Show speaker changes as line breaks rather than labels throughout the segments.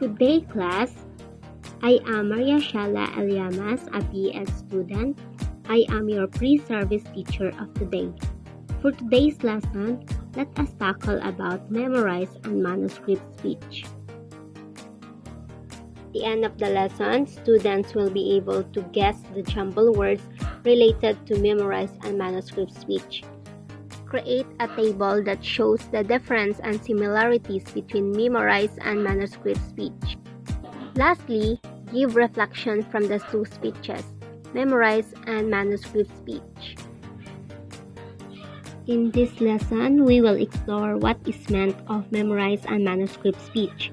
Good day, class. I am Maria Shala Eliamas, a BS student. I am your pre-service teacher of today. For today's lesson, let us tackle about memorize and manuscript speech. At the end of the lesson, students will be able to guess the jumble words related to memorize and manuscript speech. Create a table that shows the difference and similarities between memorize and manuscript speech. Lastly, give reflection from the two speeches, memorize and manuscript speech. In this lesson, we will explore what is meant of memorize and manuscript speech.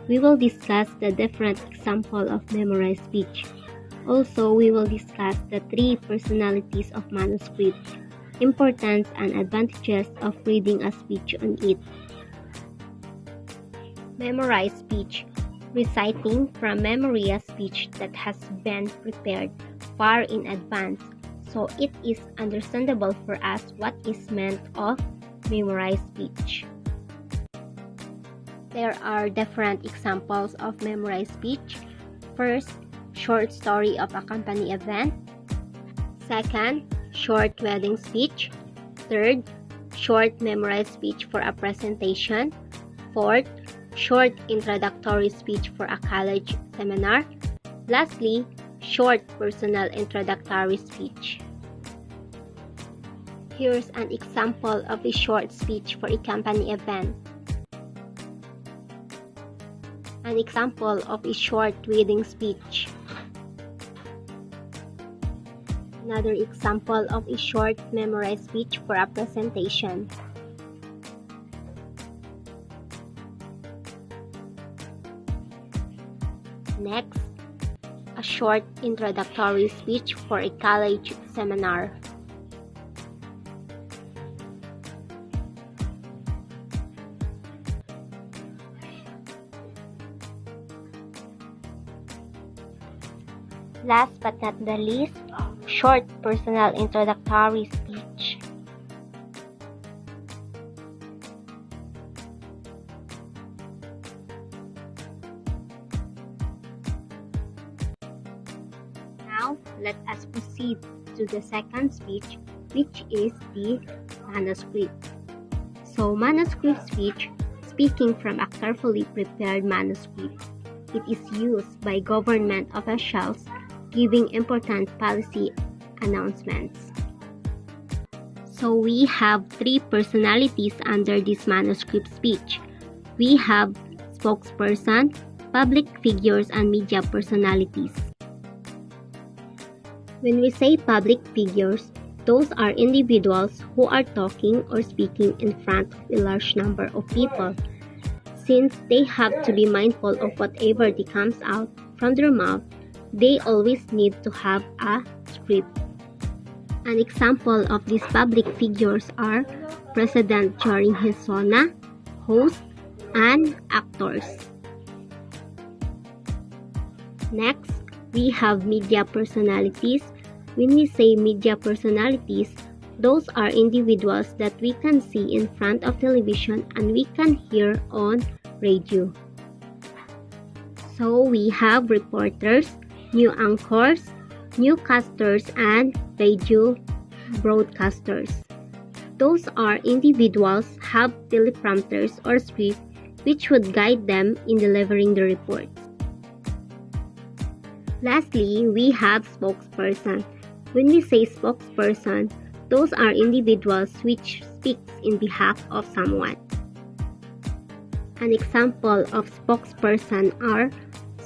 We will discuss the different examples of memorized speech. Also, we will discuss the three personalities of manuscript, importance and advantages of reading a speech on it. Memorized speech, reciting from memory a speech that has been prepared far in advance, so it is understandable for us what is meant of memorized speech. There are different examples of memorized speech. First, short story of a company event. Second, short wedding speech. Third, short memorized speech for a presentation. Fourth, short introductory speech for a college seminar. Lastly, short personal introductory speech. Here's an example of a short speech for a company event. An example of a short wedding speech. Another example of a short memorized speech for a presentation. Next, a short introductory speech for a college seminar. Last but not the least, short personal introductory speech. Now, let us proceed to the second speech, which is the manuscript. So, manuscript speech, speaking from a carefully prepared manuscript. It is used by government officials giving important policy announcements. So we have three personalities under this manuscript speech. We have spokesperson, public figures, and media personalities. When we say public figures, those are individuals who are talking or speaking in front of a large number of people. Since they have to be mindful of whatever comes out from their mouth, they always need to have a script. An example of these public figures are president during his SONA, hosts, and actors. Next, we have media personalities. When we say media personalities, those are individuals that we can see in front of television and we can hear on radio. So we have reporters, new anchors, newscasters, and radio broadcasters. Those are individuals have teleprompters or script which would guide them in delivering the reports. Lastly, we have spokesperson. When we say spokesperson, those are individuals which speaks in behalf of someone. An example of spokesperson are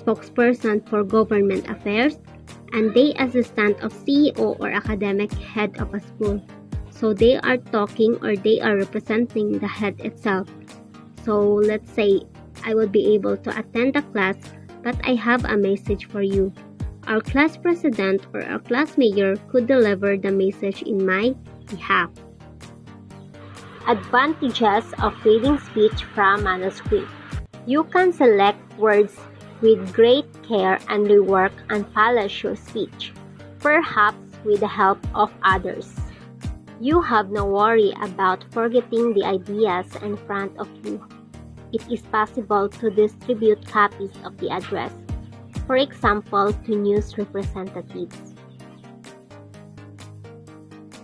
spokesperson for government affairs, and they assistant of CEO or academic head of a school. So they are talking or they are representing the head itself. So let's say I will be able to attend the class, but I have a message for you. Our class president or our class mayor could deliver the message in my behalf. Advantages of reading speech from manuscript. You can select words with great care and rework and polish your speech, perhaps with the help of others. You have no worry about forgetting the ideas in front of you. it is possible to distribute copies of the address, for example, to news representatives.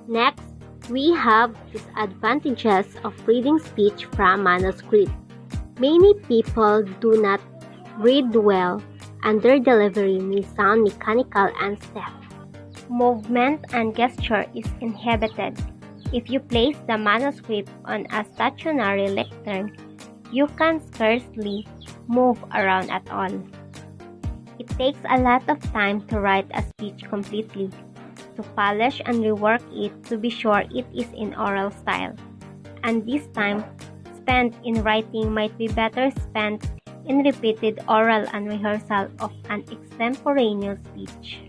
Next, we have disadvantages of reading speech from manuscript. Many people do not read well, and their delivery may sound mechanical and stiff. Movement and gesture is inhibited. If you place the manuscript on a stationary lectern, you can scarcely move around at all. It takes a lot of time to write a speech completely, to polish and rework it to be sure it is in oral style, and this time spent in writing might be better spent in repeated oral and rehearsal of an extemporaneous speech.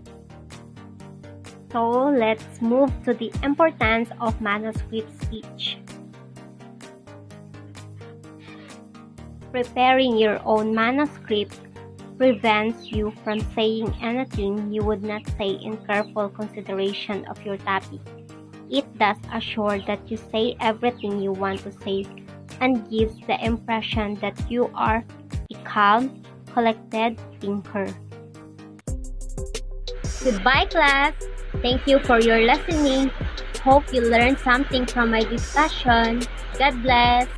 So let's move to the importance of manuscript speech. Preparing your own manuscript prevents you from saying anything you would not say in careful consideration of your topic. It does assure that you say everything you want to say and gives the impression that you are a calm, collected thinker. Goodbye, class! Thank you for your listening. Hope you learned something from my discussion. God bless!